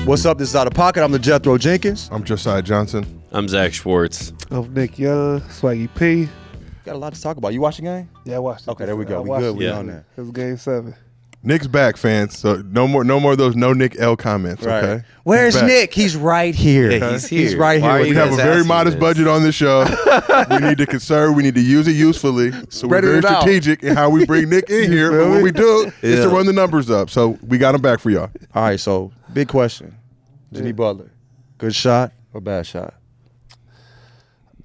What's up? This is Outta Pocket. I'm the Jethro Jenkins. I'm Josiah Johnson. I'm Zach Schwartz. I'm Nick Young, SwaggyP. Got a lot to talk about. You watching the game? Yeah, I watched it. Okay, there we go. We good. We on that. It was Game 7. Nick's back, fans. So no more of those no Nick L comments. Right. Okay. Where's Nick? He's right here. Yeah, he's here. He's right Why here. are We you have a guys very asking modest this? budget on this show. We need to conserve. We need to use it usefully. So we're Spread very it out. strategic in how we bring Nick in here. But what we do is to run the numbers up. So we got him back for y'all. All right, so big question. Jimmy Butler, good shot or bad shot?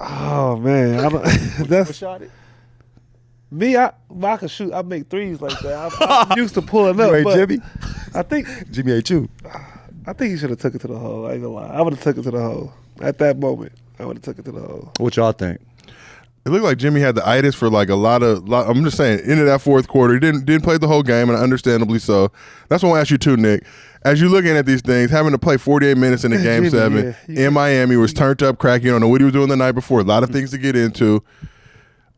Oh, man. I don't, that's shot it? me. I can shoot. I make threes like that. I'm used to pulling up. Wait, but Jimmy? I think Jimmy ate you. he should have took it to the hole. I ain't gonna lie. I would have took it to the hole. At that moment, I would have took it to the hole. What y'all think? It looked like Jimmy had the itis for like a lot. I'm just saying, into that fourth quarter, he didn't play the whole game, and understandably so. That's what I want to ask you too, Nick. As you're looking at these things, having to play 48 minutes in a game Jimmy, 7 yeah. in Miami, was turned up, cracking. You don't know what he was doing the night before. A lot of things to get into.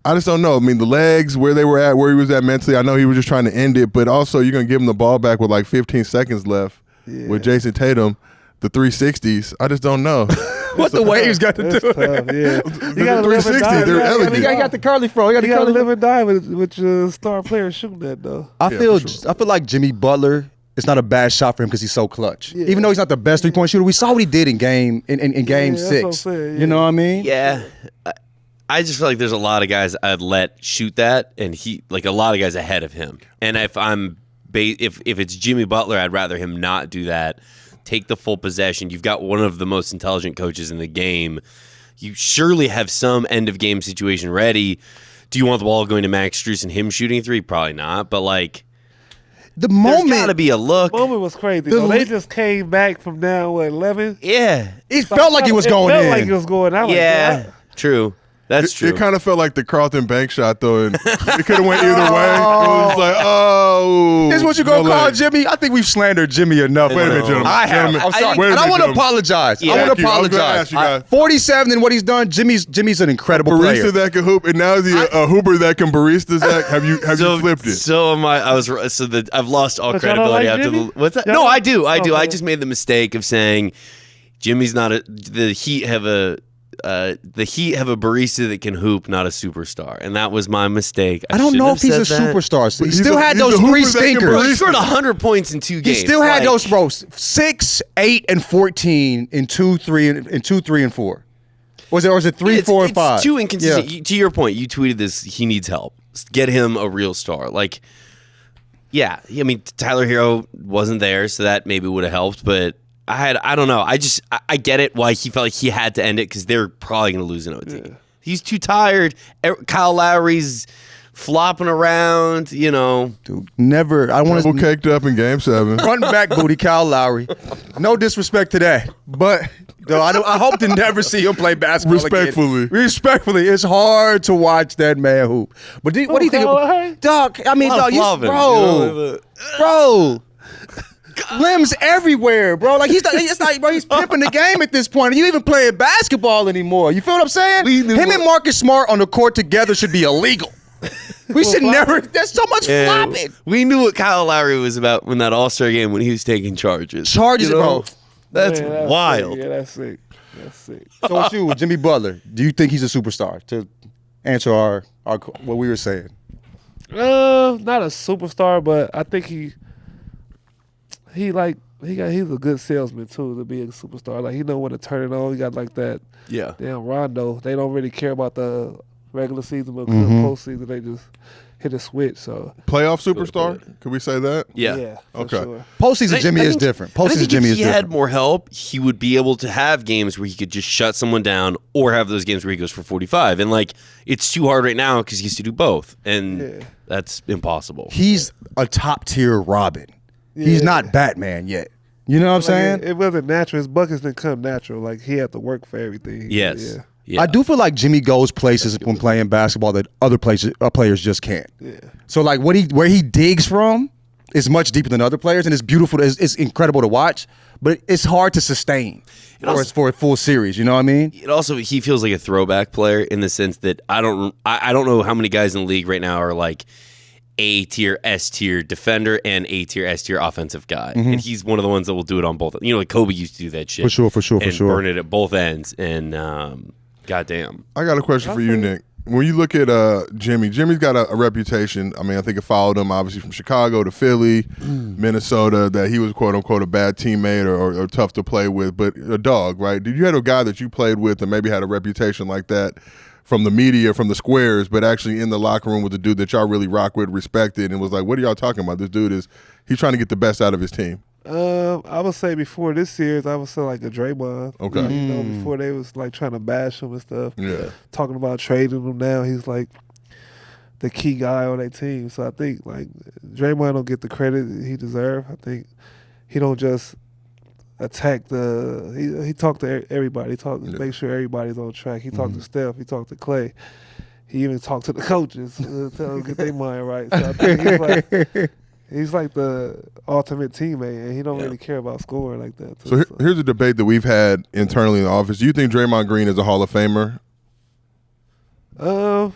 I just don't know. I mean, the legs, where they were at, where he was at mentally. I know he was just trying to end it, but also you're gonna give him the ball back with like 15 seconds left with Jason Tatum, the 360s. I just don't know. What the Waves got to do? That's tough, yeah. The You gotta live and 360s, die. they're elegant. He got the curly fro. He got the You gotta curly live fro. and die with your star player shooting that though. I Yeah, feel for sure. I feel like Jimmy Butler. It's not a bad shot for him because he's so clutch. Yeah. Even though he's not the best 3-point shooter, we saw what he did in game that's what 6. I'm saying, You know what I mean? Yeah. I just feel like there's a lot of guys I'd let shoot that, and a lot of guys ahead of him. And if if it's Jimmy Butler, I'd rather him not do that. Take the full possession. You've got one of the most intelligent coaches in the game. You surely have some end of game situation ready. Do you want the ball going to Max Strus and him shooting 3? Probably not. But The there's moment got to be a look. Moment was crazy. though. They just came back from down 11. Yeah. it felt like he was going it felt in. like it was going out. Yeah. True. That's true. It kind of felt like the Carlton Bank shot, though, and it could have went either way. It was like, oh. This is what you gonna no call leg. Jimmy? I think we've slandered Jimmy enough. Wait a minute, gentlemen. I have. Gentlemen. I'm sorry. Wait a And I minute, want to gentlemen. apologize. Yeah. I want Thank to you. I was gonna apologize. ask you guys. 47 and what he's done. Jimmy's an incredible Barista player. that can hoop, and now is he a hooper that can barista, Zach? Have you flipped it? So am I. I've lost all But y'all don't credibility like after Jimmy? the. What's that? Y'all No, don't- I do. I Okay. just made the mistake of saying Jimmy's not the Heat have a barista that can hoop, not a superstar, and that was my mistake. I don't shouldn't know have if he's a said that. superstar. He He's still a- had he's those a 3 hooper that can stinkers. Well, he barista. scored 100 points in 2 He games. still had Like, those, bro. 6, 8, and 14 in 2, 3, and 4. Was it 3, 4, and 5? It's too inconsistent. Yeah. To your point, you tweeted this. He needs help. Get him a real star. Yeah. I mean, Tyler Hero wasn't there, so that maybe would have helped. But I don't know. I get it why he felt like he had to end it because they're probably going to lose an OT. Yeah. He's too tired. Kyle Lowry's flopping around. Dude, never. I want Double to caked up in Game 7. front back booty, Kyle Lowry. No disrespect to that, but though I hope to never see him play basketball Respectfully. again. Respectfully, it's hard to watch that man hoop. But what do you think, Kyle Lowry? Dog? I mean, A lot dog, of flopping, bro. Limbs everywhere, bro. Like he's like, bro, he's pimping the game at this point. You even playing basketball anymore. You feel what I'm saying? Him and Marcus Smart on the court together should be illegal. We should never. There's so much flopping. We knew what Kyle Lowry was about when that All-Star game when he was taking charges. Charges, bro. That's Man, wild. Sick. Yeah, that's sick. That's sick. So with you, Jimmy Butler, do you think he's a superstar? To answer our what we were saying. Not a superstar, but I think he's a good salesman too to be a superstar. Like he know when to turn it on. He got like that Yeah. damn Rondo. They don't really care about the regular season, but the postseason they just hit a switch. So Playoff superstar? Could we say that? Yeah. for Okay. sure. Postseason Jimmy I is think- different. I Postseason think Jimmy if is he had different. more help, he would be able to have games where he could just shut someone down or have those games where he goes for 45. And it's too hard right now because he has to do both. And that's impossible. He's a top tier Robin. He's Yeah. not Batman yet. You know what I'm saying? It wasn't natural. His buckets didn't come natural. Like he had to work for everything. Yes. Yeah. Yeah. I do feel like Jimmy goes places when playing basketball that other players just can't. Yeah. So like where he digs from is much deeper than other players, and it's beautiful. It's incredible to watch, but it's hard to sustain for a full series. You know what I mean? It also, he feels like a throwback player in the sense that I don't know how many guys in the league right now are like A tier, S tier defender and A tier, S tier offensive guy. And he's one of the ones that will do it on both. Like Kobe used to do that shit. For sure. And burn it at both ends. And goddamn. I got a question for you, Nick. When you look at Jimmy's got a reputation. I mean, I think it followed him obviously from Chicago to Philly, Minnesota, that he was quote unquote a bad teammate or tough to play with, but a dog, right? Did you have a guy that you played with and maybe had a reputation like that from the media, from the squares, but actually in the locker room with a dude that y'all really rock with, respected, and was like, what are y'all talking about? This dude he's trying to get the best out of his team. I would say before this series, I would say like a Draymond. Okay. Before they was like trying to bash him and stuff. Yeah. Talking about trading him now, he's like the key guy on their team. So I think like Draymond don't get the credit he deserves. I think he don't just attack he talked to everybody. Make sure everybody's on track. He talked to Steph. He talked to Clay. He even talked to the coaches to tell them get their mind right. So I think he's like the ultimate teammate, and he don't really care about scoring like that. Too, So here's a debate that we've had internally in the office. Do you think Draymond Green is a Hall of Famer? I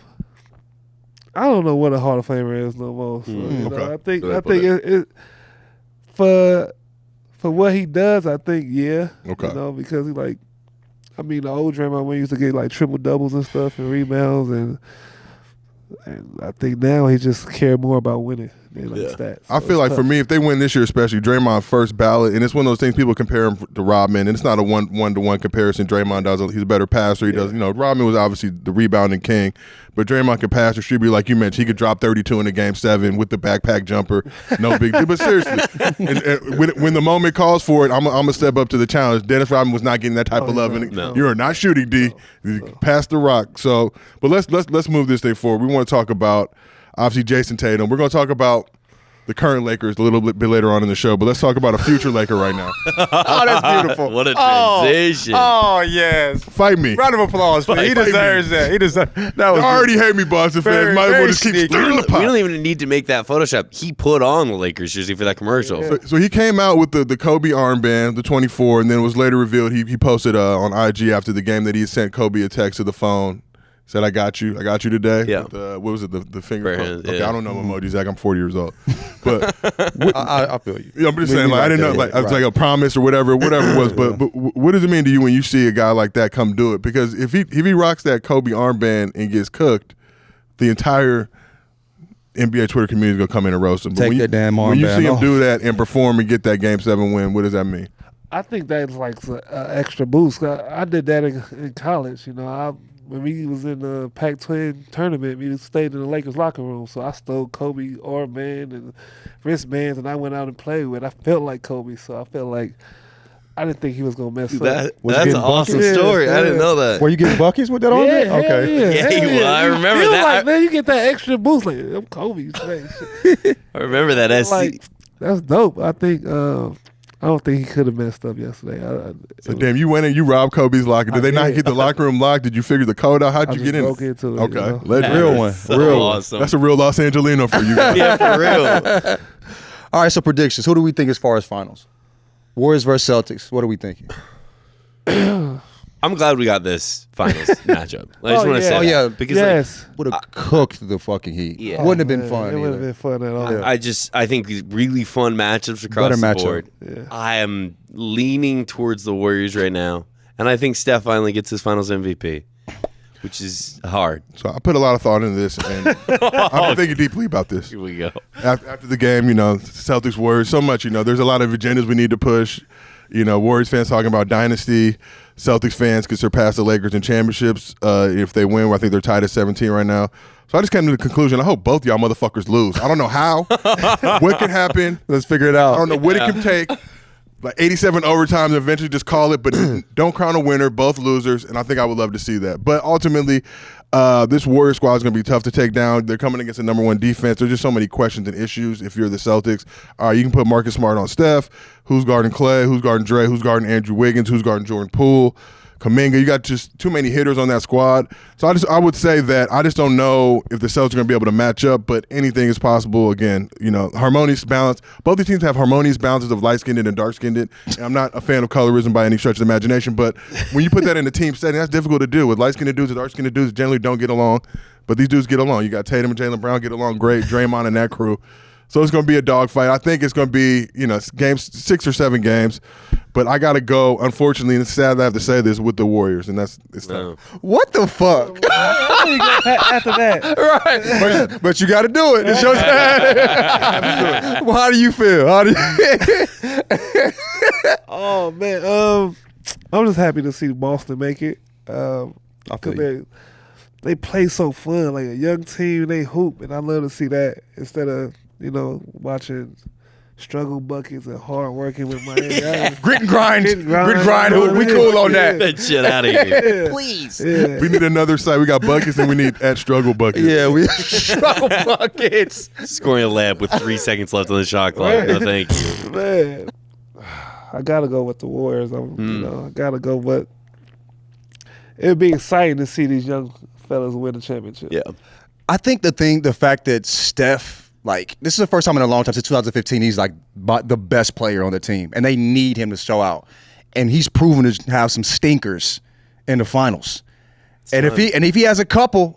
don't know what a Hall of Famer is no more. So, Okay. I think it for what he does, I think Okay. because he like, I mean, the old Draymond when he used to get like triple doubles and stuff and rebounds, and I think now he just care more about winning than like stats. I So feel like it's for tough. me, if they win this year, especially Draymond first ballot, and it's one of those things people compare him to Rodman, and it's not a one-to-one comparison. Draymond he's a better passer. He does, Rodman was obviously the rebounding king, but Draymond could pass, distribute, like you mentioned. He could drop 32 in a game 7 with the backpack jumper. No big deal. But seriously, and when the moment calls for it, I'm gonna step up to the challenge. Dennis Rodman was not getting that type of love. No. You are not shooting, D. Pass the rock. So, but let's move this thing forward. We want to talk about obviously Jason Tatum. We're going to talk about the current Lakers a little bit later on in the show, but let's talk about a future Laker right now. Oh, that's beautiful. What a transition. Oh, yes. Fight me. Round of applause for He deserves that. He deserves that. Was You already hate me, Boston fans. Very, Might as well very just keep sneaky. stirring the We pot. don't even need to make that Photoshop. He put on the Lakers jersey for that commercial. So he came out with the Kobe armband, the 24, and then it was later revealed he posted on IG after the game that he sent Kobe a text to the phone. Said, I got you today. Yeah. With, what was it, the finger? Hands, Okay, yeah. I don't know emojis, Zach. I'm 40 years old. But I feel you. I'm just saying, like, I didn't know, like, it was like a promise or whatever it was. But what does it mean to you when you see a guy like that come do it? Because if he rocks that Kobe armband and gets cooked, the entire NBA Twitter community is going to come in and roast him. But Take that damn when you armband see him off. do that and perform and get that Game 7 win, what does that mean? I think that's like an extra boost. I did that in college. When we was in the Pac-12 tournament, we stayed in the Lakers locker room. So I stole Kobe armband and wristbands, and I went out and played with. I felt like Kobe, so I felt like I didn't think he was gonna mess up. That's getting an awesome buckets? story. Yeah, I didn't yeah. know that. Were you getting buckets with that on there? Hell Okay. yeah, Yeah, hell you- I You remember feel that. Like, man, you get that extra boost. Like, I'm Kobe. I remember that. Like, that's dope. I think. I don't think he could have messed up yesterday. So damn, you went in, you robbed Kobe's locker. Did they not get the locker room locked? Did you figure the code out? How'd I you just get in? broke into it. Okay, legend. Real one. So Real one. awesome. That's a real Los Angelino for you guys. Yeah, for real. All right, so predictions. Who do we think as far as finals? Warriors versus Celtics. What are we thinking? I'm glad we got this finals matchup. I just Oh, want to yeah. say Oh, that. yeah. Because Yes. Would have cooked the fucking Heat. Yeah. Wouldn't have been Man, fun It would have either. been fun at all. I think these really fun matchups across Better the matchup. board. Yeah. I am leaning towards the Warriors right now, and I think Steph finally gets his Finals MVP, which is hard. So I put a lot of thought into this, and I've been thinking deeply about this. Here we go. After the game, Celtics, Warriors, so much, there's a lot of agendas we need to push. Warriors fans talking about dynasty. Celtics fans could surpass the Lakers in championships if they win. I think they're tied at 17 right now. So I just came to the conclusion, I hope both y'all motherfuckers lose. I don't know how. What can happen? Let's figure it out. I don't know what it can take. Like 87 overtimes, and eventually just call it, but don't crown a winner, both losers, and I think I would love to see that. But ultimately, this Warrior squad is going to be tough to take down. They're coming against the number one defense. There's just so many questions and issues if you're the Celtics. You can put Marcus Smart on Steph. Who's guarding Clay? Who's guarding Dre? Who's guarding Andrew Wiggins? Who's guarding Jordan Poole? Kaminga, you got just too many hitters on that squad. So I would say that I just don't know if the Celtics are going to be able to match up, but anything is possible. Again, harmonious balance. Both these teams have harmonious balances of light-skinned and dark-skinned. And I'm not a fan of colorism by any stretch of the imagination, but when you put that in a team setting, that's difficult to do. With light-skinned dudes and dark-skinned dudes generally don't get along. But these dudes get along. You got Tatum and Jaylen Brown get along great. Draymond and that crew. So it's going to be a dogfight. I think it's going to be, games 6 or 7 games. But I got to go, unfortunately, and it's sad that I have to say this, with the Warriors. And it's tough. What the fuck? After that. Right. But you got to do it. It's your time. Well, how do you feel? Oh, man. I'm just happy to see Boston make it. Because they play so fun. Like a young team, they hoop. And I love to see that instead of, watching struggle buckets and hard working with my Grit and grind. We cool on that. That shit out of here. Yeah. Please. Yeah. We need another side. We got buckets and we need at struggle buckets. Yeah, we struggle buckets. Scoring a lab with 3 seconds left on the shot clock. No, thank you. Man, I gotta go with the Warriors. I gotta go, but it'd be exciting to see these young fellas win the championship. Yeah. I think the fact that Steph, this is the first time in a long time since 2015, he's the best player on the team, and they need him to show out. And he's proven to have some stinkers in the finals. And if he has a couple,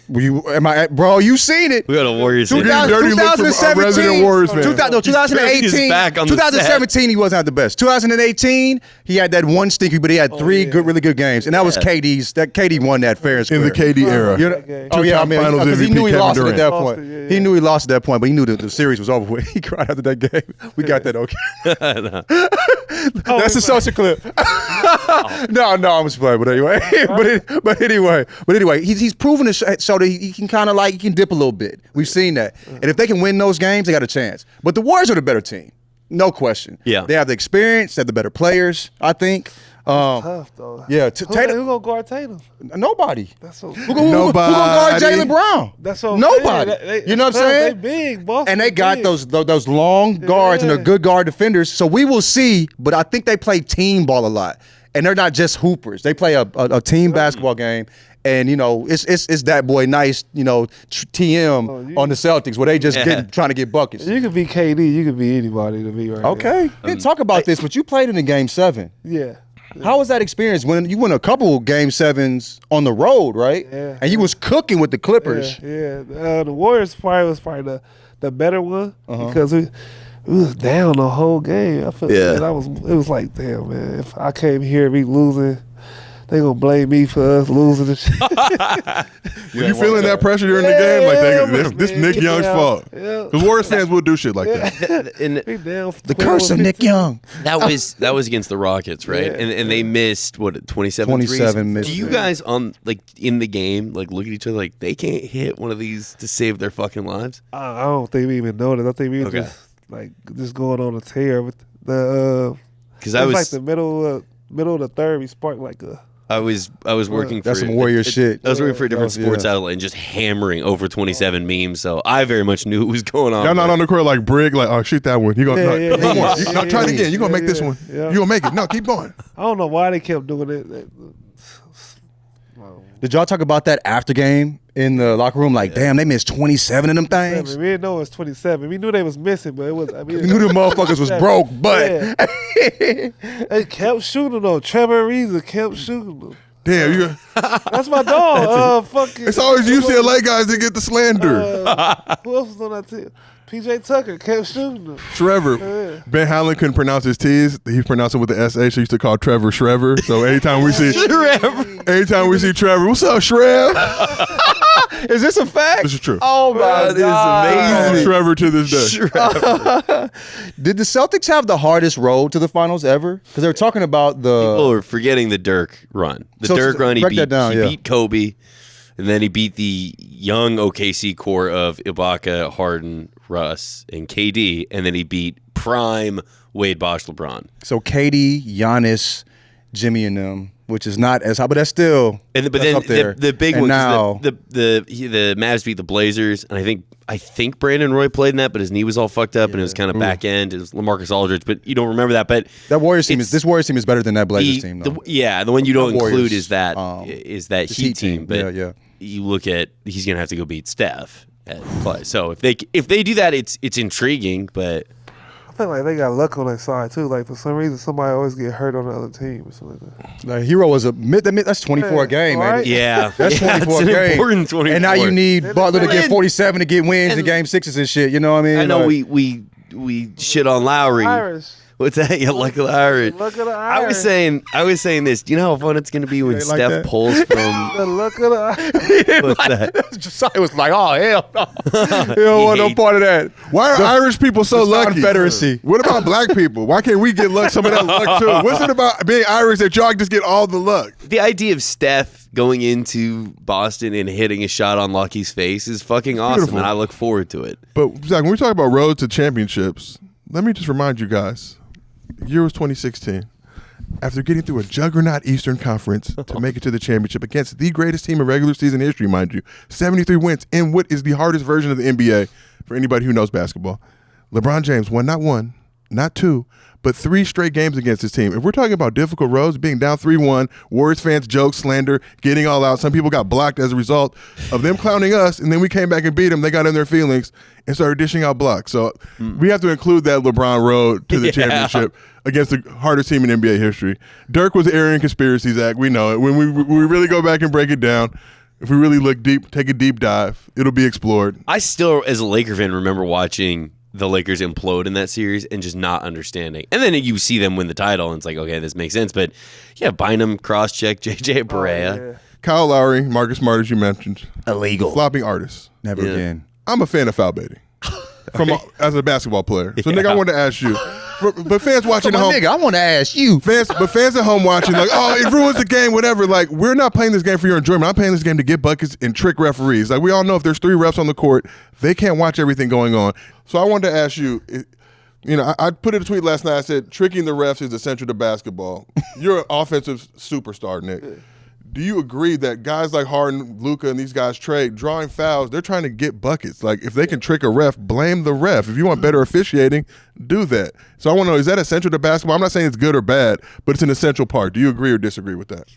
bro, you seen it. We got a Warriors. 2017, Warriors fan. 2018, back on the 2017, he wasn't the best. 2018, he had that one stinky, but he had three really good games, and that was KD's. That KD won that fair and square In the KD era. Finals MVP he knew he Kevin lost it at Durant. that point. He knew he lost at that point, but he knew the series was over with. He cried after that game. We got that okay. That's a social clip. No, I'm just playing. But anyway, he's proven to show that he can kind of he can dip a little bit. We've seen that, and if they can win those games, they got a chance. But the Warriors are the better team, no question. Yeah, they have the experience. They have the better players, I think. Tough though. Yeah, who gonna guard Tatum? Nobody. That's so. Who gonna guard Jaylen Brown? That's so. Nobody. You know what I'm saying? They big, Boston. And they got those long guards and they're good guard defenders. So we will see. But I think they play team ball a lot, and they're not just hoopers. They play a team basketball game. And it's that boy nice, TM on the Celtics where they just trying to get buckets. You could be KD, you could be anybody to be right now. Okay, talk about this. But you played in the Game 7. Yeah. How was that experience when you won a couple Game 7s on the road, right? Yeah. And you was cooking with the Clippers. Yeah. The Warriors was probably the better one because we was down the whole game. I feel it was like, damn, man, if I came here be losing, they gonna blame me for us losing the shit. Were you feeling that pressure during the game? Like this Nick Young's fault. Because Warriors fans will do shit like that. The curse of Nick Young. That was against the Rockets, right? Yeah. And they missed 27 27 threes. missed. Do you guys in the game look at each other like they can't hit one of these to save their fucking lives? I don't think we even noticed. I think we were just going on a tear with the because I was like the middle of the third. We sparked like a. I was working for that's some Warrior shit. I was working for a different sports outlet and just hammering over 27 memes. So I very much knew what was going on. Y'all not on the court like Brig, like, oh, shoot that one. You gonna try it again. You gonna make this one. Yeah. You gonna make it. No, keep going. I don't know why they kept doing it. Did y'all talk about that after game in the locker room? Like, damn, they missed 27 of them things. We didn't know it was 27. We knew they was missing, but it was. We knew the motherfuckers was broke, but they kept shooting though. Trevor Ariza kept shooting them. Damn, that's my dog. It's always UCLA guys that get the slander. Who else was on that team? PJ Tucker kept shooting them. Trevor. Ben Howland couldn't pronounce his T's. He pronounced it with the SH. He used to call Trevor Shrever. So anytime we see Trevor, what's up, Shrev? Is this a fact? This is true. Oh my God. That is amazing. Trevor to this day. Did the Celtics have the hardest road to the finals ever? Because they were talking about people are forgetting the Dirk run. Dirk run, he beat Kobe, and then he beat the young OKC core of Ibaka, Harden, Russ, and KD, and then he beat prime Wade, Bosh, LeBron. So KD, Giannis, Jimmy, and them, which is not as high, but that's still but then up there. The big one is the Mavs beat the Blazers, and I think Brandon Roy played in that, but his knee was all fucked up and it was kind of back end. It was LaMarcus Aldridge, but you don't remember that. But this Warriors team is better than that Blazers team, though. The one you don't include is that Heat team. But yeah. You look at he's gonna have to go beat Steph at play. So if they do that, it's intriguing, but. feel like they got luck on their side too. Like for some reason, somebody always get hurt on the other team or something like that. Like Hero was that's 24 a game, man. right? Yeah, That's 24 it's an a game. important 24. And now you need Butler to get And- 47 to get wins in and- game sixes and shit. You know what I mean? I know Like, we shit on Lowry. Irish. What's that? Yeah, luck of the Irish. Look at the I Irish. was saying this. Do you know how fun it's gonna be when They like Steph that? pulls from? The look of the Irish. What's that? Josiah was like, oh, hell no. You don't want no part of that. Why are Irish people so the lucky? Confederacy. What about black people? Why can't we get some of that luck too? What's it about being Irish that y'all just get all the luck? The idea of Steph going into Boston and hitting a shot on Lucky's face is fucking awesome, beautiful. and I look forward to it. But Zach, when we talk about road to championships, let me just remind you guys, the year was 2016. After getting through a juggernaut Eastern Conference to make it to the championship against the greatest team in regular season history, mind you, 73 wins in what is the hardest version of the NBA for anybody who knows basketball. LeBron James won not one, not two, but 3 straight games against his team. If we're talking about difficult roads, being down 3-1, Warriors fans joke, slander, getting all out. Some people got blocked as a result of them clowning us, and then we came back and beat them. They got in their feelings and started dishing out blocks. So we have to include that LeBron road to the championship against the hardest team in NBA history. Dirk was the Aryan conspiracy, Zach. We know it. When we really go back and break it down, if we really look deep, take a deep dive, it'll be explored. I still, as a Laker fan, remember watching the Lakers implode in that series and just not understanding. And then you see them win the title, and it's like, okay, this makes sense. But yeah, Bynum, cross-check, JJ Barea. Yeah. Kyle Lowry, Marcus Smart, as you mentioned, Illegal. flopping artists. Never Yeah. again. I'm a fan of foul baiting as a basketball player. So, nigga, I wanted to ask you. But fans watching My at home, nigga, I want to ask you. fans at home watching, like, oh, it ruins the game, whatever. Like, we're not playing this game for your enjoyment. I'm playing this game to get buckets and trick referees. Like, we all know if there's 3 refs on the court, they can't watch everything going on. So I wanted to ask you, I put in a tweet last night. I said, tricking the refs is essential to basketball. You're an offensive superstar, Nick. Do you agree that guys like Harden, Luka, and these guys trade drawing fouls? They're trying to get buckets. Like, if they can trick a ref, blame the ref. If you want better officiating, do that. So I want to know, is that essential to basketball? I'm not saying it's good or bad, but it's an essential part. Do you agree or disagree with that?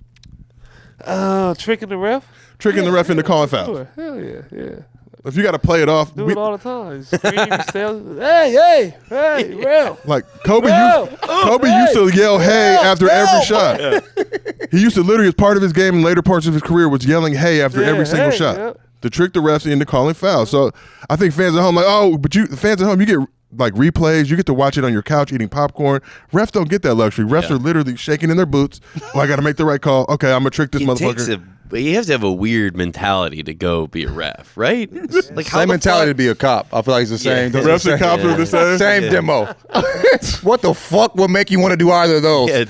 Tricking the ref? Tricking the ref into calling fouls. Sure. Hell yeah, yeah. If you got to play it off, Do it all the time. Scream, hey, ref. like Kobe, Ref. Kobe used to yell "Hey" after every shot. He used to literally, as part of his game and later parts of his career, was yelling "Hey" after Yeah, every single hey, shot yeah. to trick the refs into calling fouls. So I think fans at home, like, oh, but the fans at home, you get like replays, you get to watch it on your couch eating popcorn. Refs don't get that luxury. Refs are literally shaking in their boots. Oh, I got to make the right call. Okay, I'm gonna trick this motherfucker. But you have to have a weird mentality to go be a ref, right? Like how Same the mentality to fuck- be a cop. I feel like it's the same. Yeah. Refs and cops are the same. Same Yeah. demo. What the fuck would make you want to do either of those? Yeah,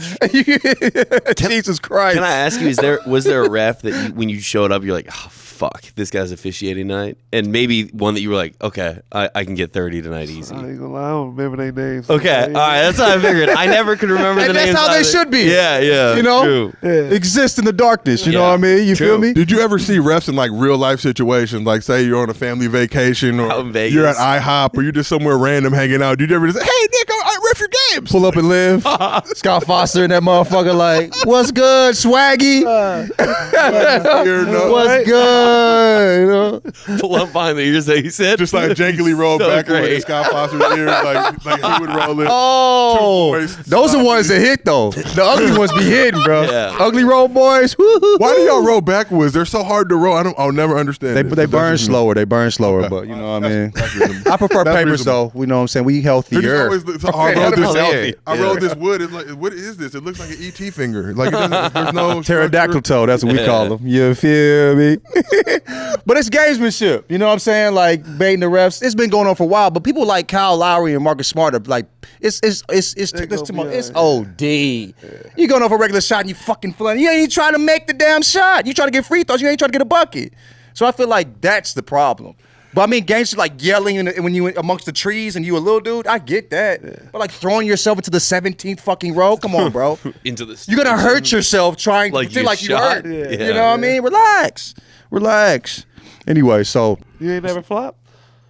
Jesus Christ. Can I ask you, was there a ref that when you showed up, you're like, oh, fuck, this guy's officiating tonight? And maybe one that you were like, okay, I can get 30 tonight easy. I ain't gonna lie, I don't remember their names. Okay, all right, that's how I figured. I never could remember the And names. that's how they either. should be. Yeah, yeah. You know? True. Yeah. Exist in the darkness. You know Yeah. what I mean? You True. feel me? Did you ever see refs in like real life situations? Like, say you're on a family vacation or Out in Vegas. you're at IHOP or you're just somewhere random hanging out. Did you ever just, hey, Nick, I ref your games? Pull up and live. Scott Foster and that motherfucker like, what's good, Swaggy? Here, no. What's good? You know? Pull up behind the ears that he said. Just like jankily roll So backward in great. Scott Foster's ears, like he would roll it. Oh, Two boys, those are ones that hit though. The ugly ones be hidden, bro. Yeah. Ugly road boys. Woo-hoo. Why do y'all roll backwards? They're so hard to roll. I'll never understand. They it. burn That's just me. slower. They burn slower, but you know what I mean. That's reasonable. I prefer That's papers reasonable. though. You know what I'm saying? We They're just healthier. always, so I rolled That's this. healthy. I rolled this wood. It's like, what is this? It looks like an ET finger. Like, it doesn't, there's no Pterodactyl structure. toe, that's what we call them. You feel me? But it's gamesmanship. You know what I'm saying? Like baiting the refs. It's been going on for a while. But people like Kyle Lowry and Marcus Smart are like, it's gonna too much. be It's all OD. You going off a regular shot and you fucking flying. You ain't even trying to make the damn shot. You trying to get free throws. You ain't trying to get a bucket. So I feel like that's the problem. But I mean, games like yelling when you amongst the trees and you a little dude, I get that. But like throwing yourself into the 17th fucking row, come on, bro. Into the You're gonna hurt yourself trying Like to feel you like you shot? hurt. Yeah. You know what I mean? Relax. Anyway, so You ain't never flop?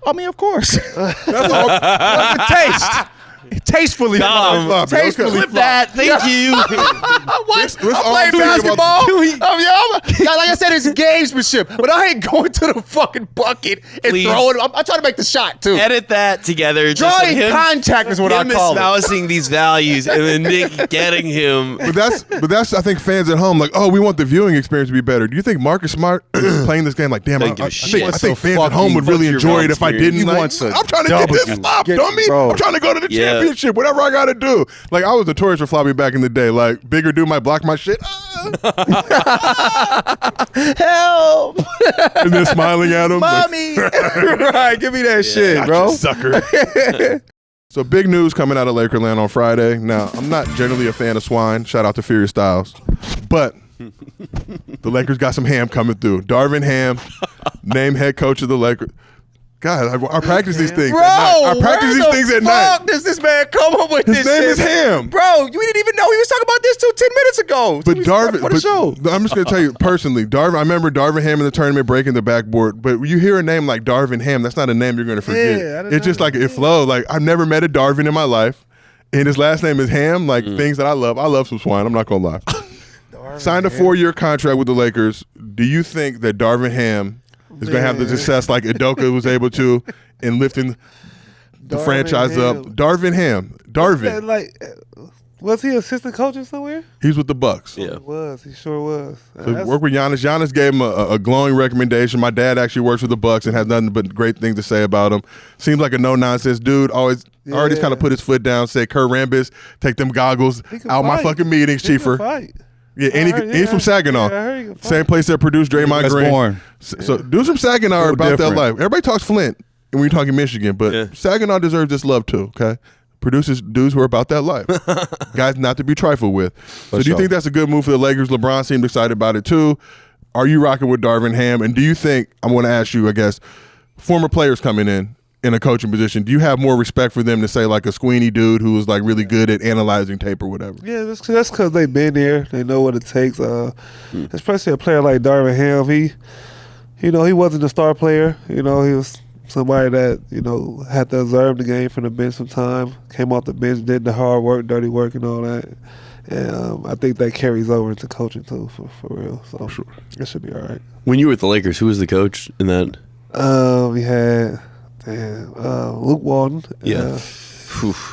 I mean, of course. That's a taste. Tastefully floppy. Tastefully Flip that. Thank you. What? Let's I all play think about basketball. Like I said, it's gamesmanship. But I ain't going to the fucking bucket and Please. throwing it. I'm trying to make the shot, too. Edit that together. Drawing contact is what I call it. Espousing these values and then Nick getting him. But that's I think fans at home like, oh, we want the viewing experience to be better. Do you think Marcus Smart is playing this game like, damn, I Don't give a think shit. fans at home would really enjoy it if I didn't. He Like, wants a I'm trying to get this W. flop, dummy. Bro. I'm trying to go to the Yeah. championship. Whatever I got to do. Like I was notorious for floppy back in the day. Like bigger dude might block my shit. Help! And then smiling at him. like, Mommy! Right, give me that shit, bro. sucker. So big news coming out of Lakerland on Friday. Now, I'm not generally a fan of swine. Shout out to Furious Styles. But the Lakers got some ham coming through. Darvin Ham, named head coach of the Lakers. God, I practice these things Bro, at night. I practice these things at night. does this man come up with His this name shit? is Ham. Bro, we didn't even know he was talking about this till 10 minutes ago. But Darvin, for the show. I'm just going to tell you personally, I remember Darvin Ham in the tournament breaking the backboard, but you hear a name like Darvin Ham, that's not a name you're going to forget. Yeah, I didn't It's just know like that. it flows. Like I've never met a Darvin in my life, and his last name is Ham. Like things that I love. I love some swine. I'm not going to lie. Signed a 4-year contract with the Lakers. Do you think that Darvin Ham is going to have the success like Udoka was able to in lifting the Darvin franchise Ham. up? Darvin Ham. Darvin. Like, was he assistant coaching somewhere? He's with the Bucks. Yeah. He was. He sure was. So work with Giannis. Giannis gave him a glowing recommendation. My dad actually works with the Bucks and has nothing but great things to say about him. Seems like a no-nonsense dude. Always already Yeah. kind of put his foot down, said, Kurt Rambis, take them goggles He can out my fight. fucking meetings, He can Chiefer. fight. Yeah, and he's from Saginaw. Yeah, I heard he can fight. Same place that produced Draymond That's Green. born. So dudes from Saginaw are Little about different. that life. Everybody talks Flint, and we're talking Michigan, but Yeah. Saginaw deserves this love too, okay? Produces dudes who are about that life. Guys not to be trifled with. So do you sure. think that's a good move for the Lakers? LeBron seemed excited about it too. Are you rocking with Darvin Ham? And do you think, I'm going to ask you, I guess, former players coming in a coaching position, do you have more respect for them to say like a Sweeney dude who was like really good at analyzing tape or whatever? Yeah, that's because they've been there. They know what it takes. Especially a player like Darvin Ham. He wasn't a star player. He was somebody that, had to observe the game from the bench sometime, came off the bench, did the hard work, dirty work and all that. And I think that carries over into coaching too, for real. So Sure. it should be all right. When you were with the Lakers, who was the coach in that? We had Luke Walton. Yeah.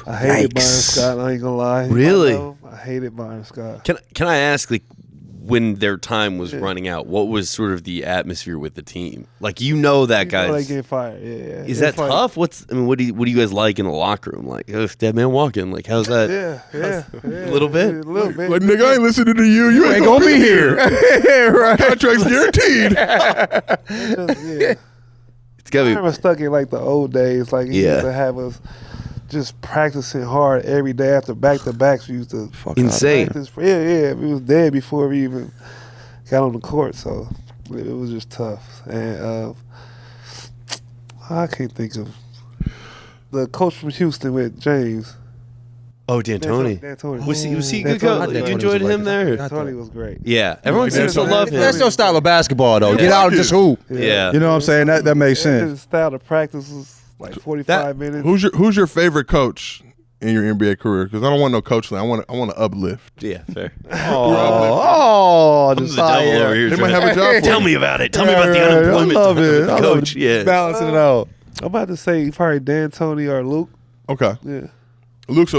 I hated Yikes. Byron Scott. I ain't gonna lie. Really? I hated Byron Scott. Can I ask, like, when their time was running out, what was sort of the atmosphere with the team? Like, that You know they guy's. get fired. Yeah. Is that tough? What do you guys like in the locker room? Like, dead man walking. Like, how's that? Yeah. A little bit? A little bit. Like, nigga, I ain't listening to you. You ain't Ain't gonna be here. Right. Contract's guaranteed. Yeah. It's gotta I be. remember stuck in like the old days. Like he Yeah. used to have us just practicing hard every day after back-to-backs. We used to Insane. practice. Yeah. We was dead before we even got on the court. So it was just tough. And I can't think of the coach from Houston with James. Oh, D'Antoni. D'Antoni. Was he a D'Antoni. good coach? D'Antoni You was enjoyed a him Lakers. there? D'Antoni was great. Yeah. Everyone Like seems to D'Antoni. love him. That's your style of basketball, though. Yeah. Get out and just hoop. Yeah. You know what I'm saying? That makes sense. His style of practice was like 45 minutes. Who's your favorite coach in your NBA career? Because I don't want no coach. I want to uplift. Yeah, fair. Oh, I'm the devil over here. They might trying have a job for Tell you. me about it. Tell me about the unemployment. I love it. I love Coach, it. yeah. Balancing it out. I'm about to say probably D'Antoni or Luke. Okay. Yeah. Luke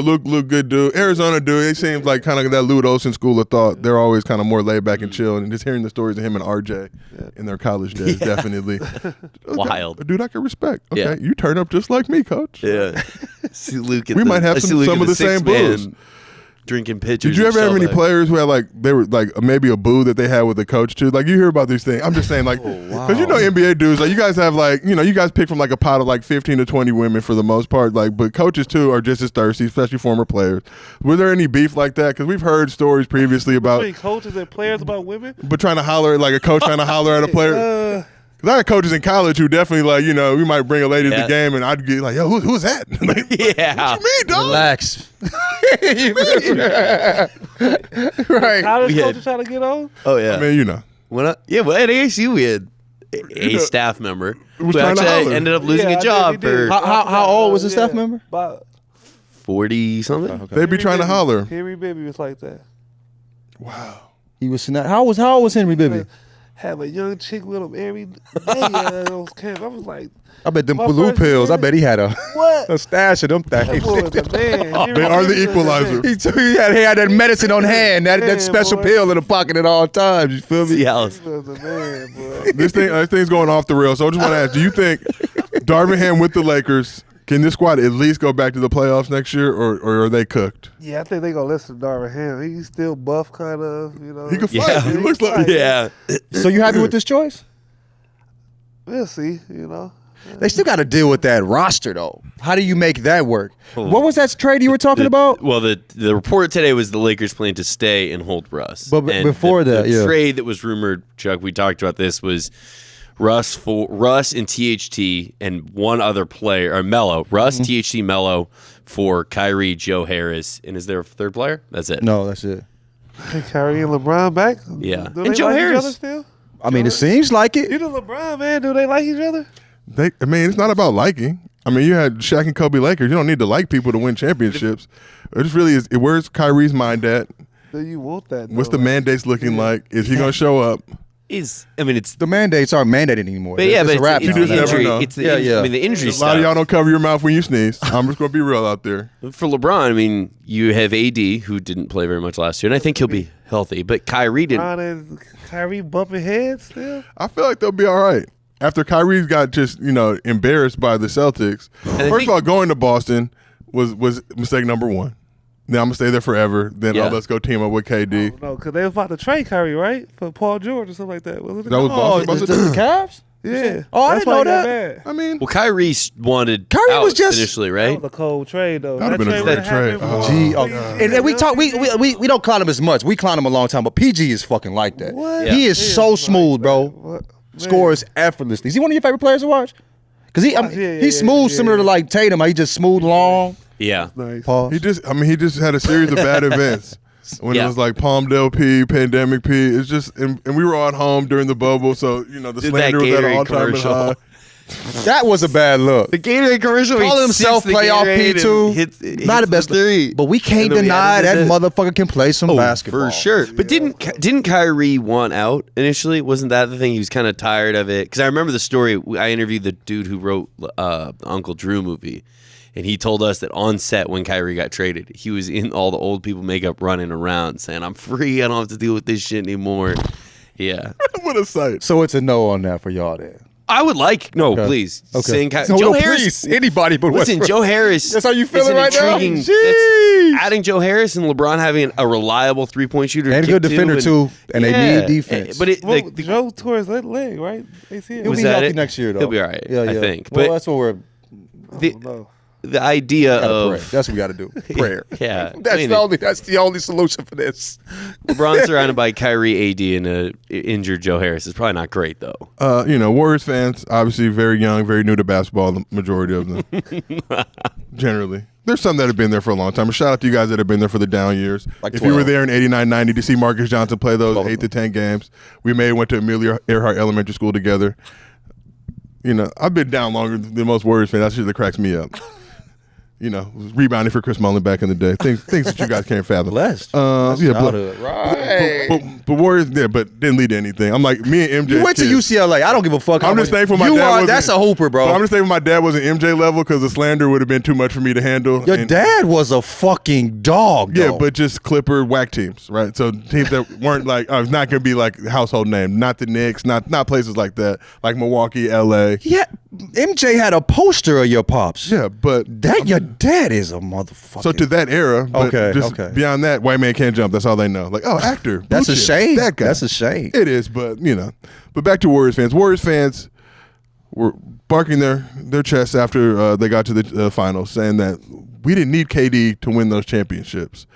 good dude. Arizona dude. It seems like kind of that Lute Olson school of thought. They're always kind of more laid back and chill. And just hearing the stories of him and RJ in their college days, definitely Wild. A dude I can respect. Okay, Yeah. you turn up just like me, coach. Yeah. See Luke. We might have some of the same booze. Drinking pitchers. Did you ever have any Shellback. players who had like they were like maybe a boo that they had with the coach too? Like you hear about these things. I'm just saying like because NBA dudes like you guys have like you guys pick from like a pot of like 15 to 20 women for the most part. Like but coaches too are just as thirsty, especially former players. Were there any beef like that? Because we've heard stories previously about Between coaches and players about women. but trying to holler like a coach trying to holler at a player. Cause I had coaches in college who definitely like we might bring a lady to the game and I'd get like yo who's that? Like, Yeah. what you mean, dog? Relax. Right. College We had- coaches trying to get on. Oh yeah. I mean When at ASU we had a staff member was who trying to actually holler. ended up losing Yeah, a I job did, we did. for How old was the staff member? About 40 something. They'd be trying to holler. Henry Bibby was like that. Wow. He was how old was Henry Bibby? Have a young chick with him every day at those camps. I was like, I bet them My blue first pills. I year- bet he had what? a stash of them That things. boy was the man. Henry They are the Bibby was equalizer. He had that medicine on hand, that Man, special boy. pill in the pocket at all times. You feel me? See He Alice. was the man, boy. This thing's going off the rails. So I just want to ask: do you think Darvin Ham with the Lakers, can this squad at least go back to the playoffs next year, or are they cooked? Yeah, I think they gonna listen to Darvin Ham. He's still buff, kind of. You know, He can fight. Yeah. He looks like Yeah. So you happy with this choice? We'll see. You know, They still got to deal with that roster though. How do you make that work? What was that trade you were talking about? Well, the report today was the Lakers plan to stay and hold Russ. But And before the that, yeah. trade that was rumored, Chuck, we talked about this, was Russ and THT and one other player, or Melo. Russ, THT, Melo for Kyrie, Joe Harris, and is there a third player? That's it. No, that's it. hey, Kyrie and LeBron back. Yeah. Do And they Joe like Harris. each other still? I mean, it seems like You it. know LeBron, man. Do they like each other? I mean, it's not about liking. I mean, you had Shaq and Kobe Lakers. You don't need to like people to win championships. It just really is. Where's Kyrie's mind at? Do you want that? What's the though? mandates looking like? Is he going to show up? It's The mandates aren't mandated anymore. but yeah, It's but a wrap it's now. You just the never injury. know. It's the Yeah, injury. yeah. I mean, the injury A lot of y'all stuff. don't cover your mouth when you sneeze. I'm just going to be real out there. For LeBron, I mean, you have AD, who didn't play very much last year, and I think he'll be healthy. But Kyrie didn't. LeBron and Kyrie bumping heads still. I feel like they'll be all right. After Kyrie got just, embarrassed by the Celtics. I First think- of all, going to Boston was mistake number one. Now I'm going to stay there forever. Then Yeah. let's go team up with KD. No, because they was about to trade Kyrie, right? For Paul George or something like that. Wasn't it? That was Oh, Boston. the Cavs? Yeah. Oh, I That's didn't why know he got that. mad. I mean, Well, Kyrie wanted Kyrie out was just- initially, That right? was a cold trade, though. That'd have been a would've great trade. happened. Oh. G. God. And then we talk. We don't clown him as much. We clown him a long time, but PG is fucking like that. What? He is Yeah. so Like smooth, bro. that. What? Man. Scores effortlessly. Is he one of your favorite players to watch? Because he's smooth, similar to like Tatum. He just smooth long. Yeah. Nice. Pause. He just had a series of bad events. When Yeah. it was like Palmdale P, Pandemic P, it's just, and we were all at home during the bubble, so the Did slander that was at an Gatorade all-time commercial. high. That was a bad look. The Gatorade commercial. Call himself playoff P2. Not the best. three. But we can't And then we deny that edited it. motherfucker can play some basketball. For sure. But didn't Kyrie want out initially? Wasn't that the thing? He was kind of tired of it. Because I remember the story. I interviewed the dude who wrote the Uncle Drew movie. And he told us that on set when Kyrie got traded, he was in all the old people makeup running around saying, I'm free. I don't have to deal with this shit anymore. Yeah. What a sight. So it's a no on that for y'all then. I would like, please. Sing So Joe no, Harris. please, anybody but Listen, Westbrook. Joe Harris. That's how you is feeling an right now? intriguing- Jeez. that's- Adding Joe Harris and LeBron having a reliable 3-point shooter. And a good kick defender, too, and they Yeah. need defense. But Well, Joe tore his leg, right? ACL. He'll Was be that healthy it? next year, though. He'll be all right, I think. Well, But- that's what we're the idea gotta pray. of That's what we got to do. Prayer. yeah, That's the only solution for this. LeBron surrounded by Kyrie, AD, and a injured Joe Harris is probably not great though. Warriors fans, obviously very young, very new to basketball, the majority of them. Generally. There's some that have been there for a long time. A shout out to you guys that have been there for the down years. Like if you were 12. there in 89, 90 to see Marcus Johnson play those 12 of 8 to 10 games, we went to Amelia Earhart Elementary School together. I've been down longer than most Warriors fans. That shit that cracks me up. Rebounding for Chris Mullin back in the day. Things that you guys can't fathom. Blessed. Childhood. Right. But Warriors, but didn't lead to anything. I'm like, me and MJ. You went to kids, UCLA. I don't give a fuck. I'm how just much- thankful my you dad are. wasn't- That's a hooper, bro. But I'm just thankful my dad wasn't MJ level because the slander would have been too much for me to handle. Your And- dad was a fucking dog. Yeah, though. but just Clipper whack teams, right? So teams that weren't like, it's not going to be like household name. Not the Knicks, not places like that, like Milwaukee, LA. yeah, MJ had a poster of your pops. Yeah, but Your dad is a motherfucker. so to that era, but Okay, just okay. beyond that, white man can't jump. That's all they know. Like, oh, actor. That's blue a chip, shame. That guy. That's a shame. It is, but But back to Warriors fans. Warriors fans were barking their chests after they got to the finals, saying that we didn't need KD to win those championships.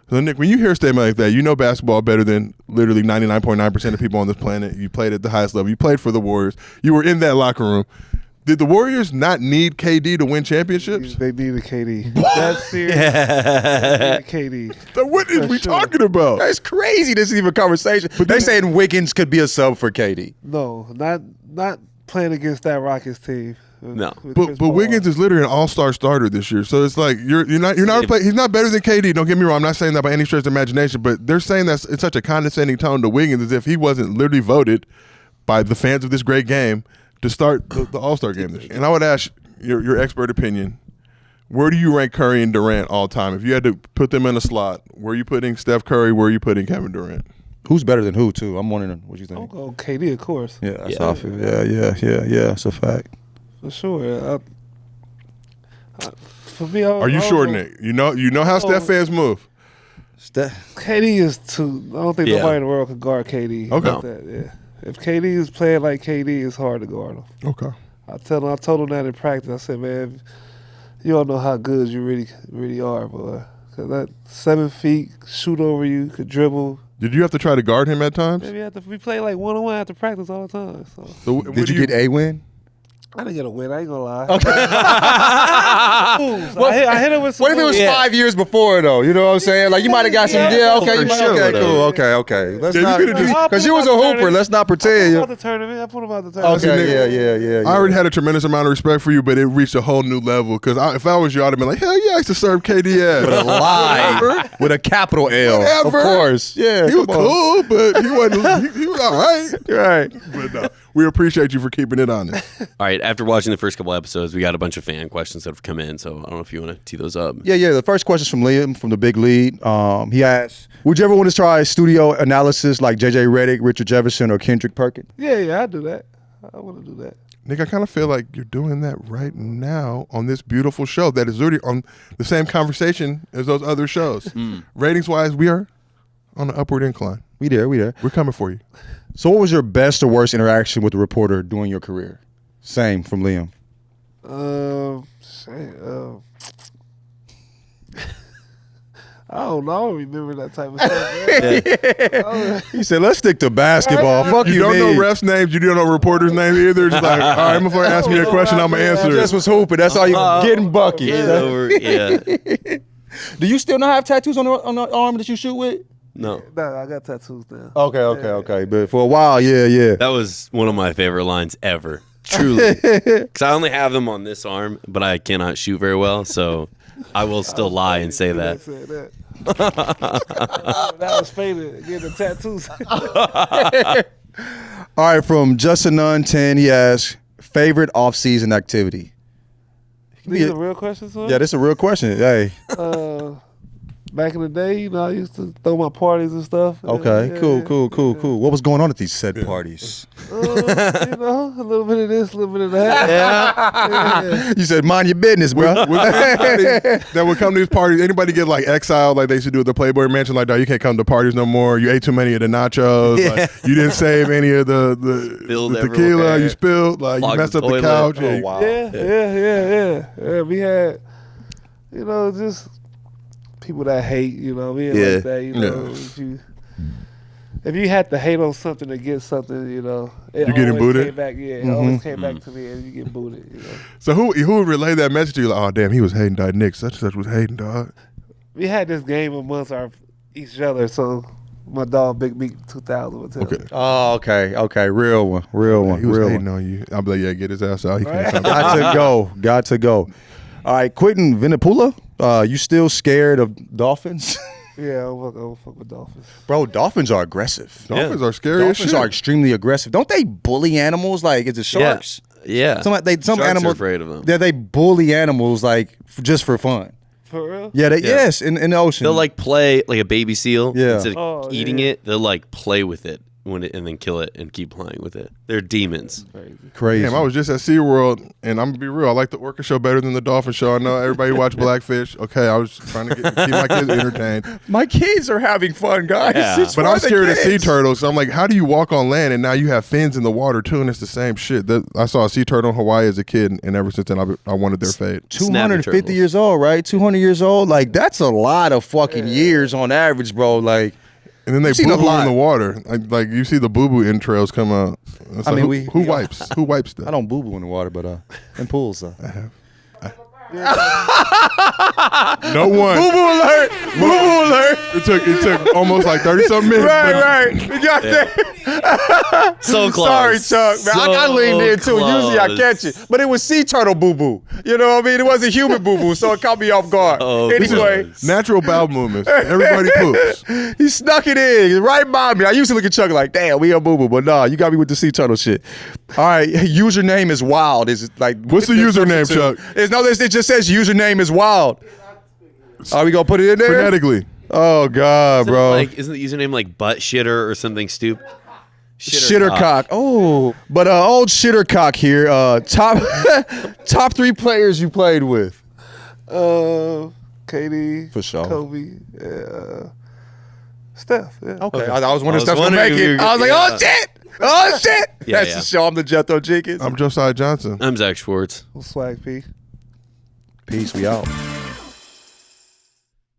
So Nick, when you hear a statement like that, you know basketball better than literally 99.9% of people on this planet. You played at the highest level. You played for the Warriors. You were in that locker room. Did the Warriors not need KD to win championships? They needed KD. That's serious. They needed KD. So what is For we sure. talking about? That's crazy. This is even a conversation. But they saying Wiggins could be a sub for KD. No, not playing against that Rockets team. No. Chris But Paul. Wiggins is literally an all-star starter this year. So it's like you're not he's not better than KD. Don't get me wrong. I'm not saying that by any stretch of imagination, but they're saying that in such a condescending tone to Wiggins as if he wasn't literally voted by the fans of this great game to start the All-Star game this year. And I would ask your expert opinion. Where do you rank Curry and Durant all time? If you had to put them in a slot, where are you putting Steph Curry? Where are you putting Kevin Durant? Who's better than who, too? I'm wondering what you think. I'll go KD, of course. Yeah, that's how I feel. Yeah. It's a fact. For sure. For me, Are you sure, Nick? You know how Steph fans move. KD is too. I don't think nobody in the world can guard KD. Okay. Like that, yeah. If KD is playing like KD, it's hard to guard him. Okay. I told him that in practice. I said, man, you don't know how good you really are, boy. Cause that 7 feet, shoot over you, could dribble. Did you have to try to guard him at times? Maybe we play like 1-on-1 after practice all the time. So Did you get a win? I didn't get a win. I ain't gonna lie. Okay. I hit him with some. What if it was 5 years before, though? You know what I'm saying? Like, you might have got some. Yeah, Okay, for sure, okay, though. cool. Okay. Let's Yeah, you not, could've just- because you was a hooper. Let's not I put pretend. him out the tournament. Okay, yeah. I already had a tremendous amount of respect for you, but it reached a whole new level. Because if I was you, I'd have been like, hell yeah, I used to serve KD ass. With a lie. With a capital L. Whatever. Of course. Yeah. He was come on. cool, but he wasn't. He was all right. Right. But no, we appreciate you for keeping it honest. All right, after watching the first couple episodes, we got a bunch of fan questions that have come in, so I don't know if you want to tee those up. Yeah. The first question is from Liam from the Big Lead. He asks, would you ever want to try studio analysis like J.J. Redick, Richard Jefferson, or Kendrick Perkins? Yeah, I do that. I want to do that. Nick, I kind of feel like you're doing that right now on this beautiful show that is literally on the same conversation as those other shows. Ratings-wise, we are on an upward incline. We there. We're coming for you. So what was your best or worst interaction with a reporter during your career? Same from Liam. I don't know. I don't remember that type of stuff. He said, let's stick to basketball. Fuck you, You don't man. know refs' names. You don't know reporters' names either. Just like, all right, before I ask me a question, I'm going to answer I it. just was hooping. That's all you getting buckets. Get over, yeah. Do you still not have tattoos on the arm that you shoot with? No. Nah, I got tattoos now. Okay. But for a while, yeah. That was one of my favorite lines ever. Truly. Because I only have them on this arm, but I cannot shoot very well, so I will still lie and say that. That was faded. Getting the tattoos. All right, from Justin Nunn 10, he asks, favorite off-season activity? These are real questions, huh? Yeah, this is a real question. Hey. Back in the day, I used to throw my parties and stuff. Okay, cool. What was going on at these said parties? A little bit of this, a little bit of that. Yeah. You said, mind your business, bro. That would come to these parties. Anybody get like exiled like they used to do at the Playboy Mansion? Like, you can't come to parties no more. You ate too many of the nachos. Yeah. Like, you didn't save any of the tequila. everywhere. You spilled. Like, you messed the up the toilet. couch. Oh, wow. Yeah. We had, just people that hate, we ain't like that, if you had to hate on something to get something, it getting always booted? came back, it always came back to me and you get booted, So who would relay that message to you? Like, oh damn, he was hating, dog. Nick such and such was hating, dog. We had this game amongst each other, so my dog Big Meat 2000 would tell me. Oh, okay. Real one. He was hating on you. I'll be like, yeah, get his ass out. He can't come back. Got to go. All right, Quentin Vinipula, you still scared of dolphins? Yeah, I don't fuck with dolphins. Bro, dolphins are aggressive. Dolphins are scary as Dolphins shit. are extremely aggressive. Don't they bully animals? Like, is it sharks? Yeah. Some Sharks animals are afraid of them. Yeah, they bully animals like just for fun. For real? Yeah, yes, in the ocean. They'll play like a baby seal. Yeah. Instead of eating it, they'll play with it and then kill it and keep playing with it. They're demons. Crazy. Damn, I was just at SeaWorld, and I'm going to be real. I like the orca show better than the dolphin show. I know everybody watch Blackfish. Okay, I was trying to keep my kids entertained. My kids are having fun, guys. Yeah. It's But for I'm the scared of sea kids. turtles. So I'm like, how do you walk on land and now you have fins in the water too, and it's the same shit? I saw a sea turtle in Hawaii as a kid, and ever since then I wanted their fate. 250 turtles. years old, right? 200 years old. Like, that's a lot of fucking years on average, bro. Like, And then they seen a boo-boo lot. in the water. Like you see the boo-boo entrails come out. It's I like, mean, who wipes? Who wipes that? I don't boo-boo in the water, but in pools, I have. No one. Boo boo alert! Boo boo alert! It took almost like 30-something minutes. Right. You got that. So close. Sorry, Chuck. Man, I leaned in too. Usually I close. catch it, but it was sea turtle boo boo. You know what I mean? It wasn't human boo boo, so it caught me off guard. Oh, Anyway, close. Natural bowel movements. Everybody poops. he snuck it in right by me. I used to look at Chuck like, damn, we a boo boo, but nah, you got me with the sea turtle shit. All right, username is wild. Is like What's the username, Chuck? It just says username is wild. Are we gonna put it in there? Phonetically. Oh God, bro. Isn't the username like butt shitter or something stupid? Shittercock. Oh, but old Shittercock here. Top 3 players you played with. KD, For sure. Kobe, Steph. Yeah. Okay, I was wondering if Steph gonna wondering make if you it. were- I was like, oh shit, oh shit. Yeah, That's the show. I'm the Jethro Jenkins. I'm Josiah Johnson. I'm Zach Schwartz. SwaggyP. Peace. We out.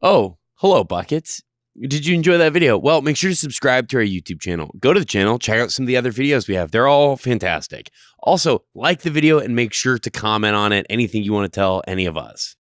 Oh, hello, Buckets. Did you enjoy that video? Well, make sure to subscribe to our YouTube channel. Go to the channel, check out some of the other videos we have. They're all fantastic. Also, like the video and make sure to comment on it. Anything you want to tell any of us.